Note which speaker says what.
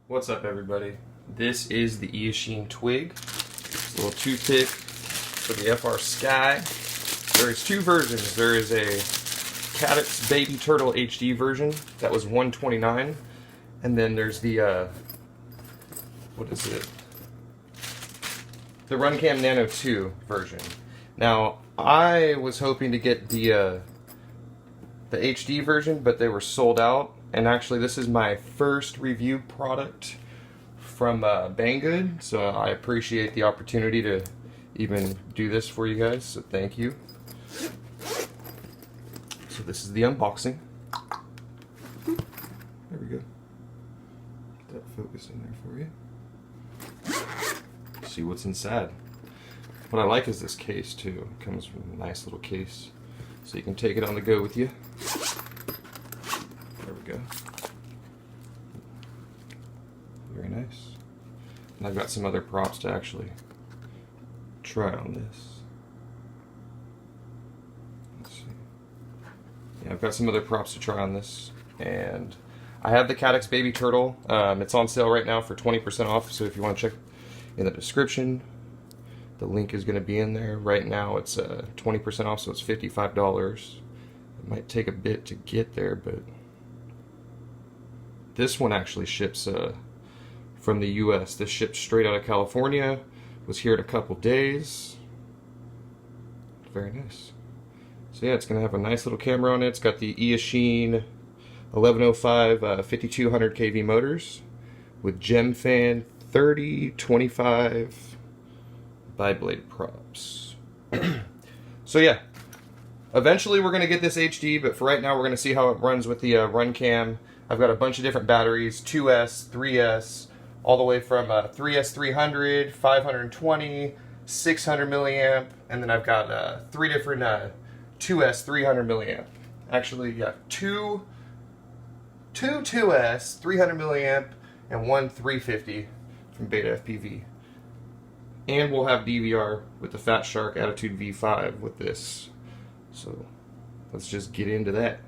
Speaker 1: What's up, everybody? This is the Eachine Twig. It's a little toothpick for the Frsky. There's two versions. There is a caddx Baby Turtle HD version that was $129, and then there's the what is it? The runcam Nano 2 version. Now, I was hoping to get the HD version, but they were sold out. And actually, this is my first review product from Banggood, so I appreciate the opportunity to even do this for you guys, so thank you. So this is the unboxing. There we go. Get that focus in there for you. See what's inside. What I like is this case too. It comes from a nice little case, so you can take it on the go with you. There we go. Very nice. And I've got some other props to actually try on this. Let's see. Yeah, I've got some other props to try on this. And I have the caddx Baby Turtle. It's on sale right now for 20% off, so if you want to check in the description, the link is going to be in there. Right now it's 20% off, so it's $55. It might take a bit to get there, but this one actually ships from the US. This ships straight out of California. Was here in a couple days. Very nice. So yeah, it's going to have a nice little camera on it. It's got the Eachine 1105 5200 kV motors with gem fan 30-25 bi-blade props. So yeah, eventually we're going to get this HD, but for right now we're going to see how it runs with the runcam. I've got a bunch of different batteries, 2S, 3S, all the way from 3S 300, 520, 600 milliamp, and then I've got 3 different 2S 300 milliamp. Actually, yeah, two 2S 300 milliamp and one 350 from Beta FPV. And we'll have DVR with the Fat Shark Attitude V5 with this. So let's just get into that.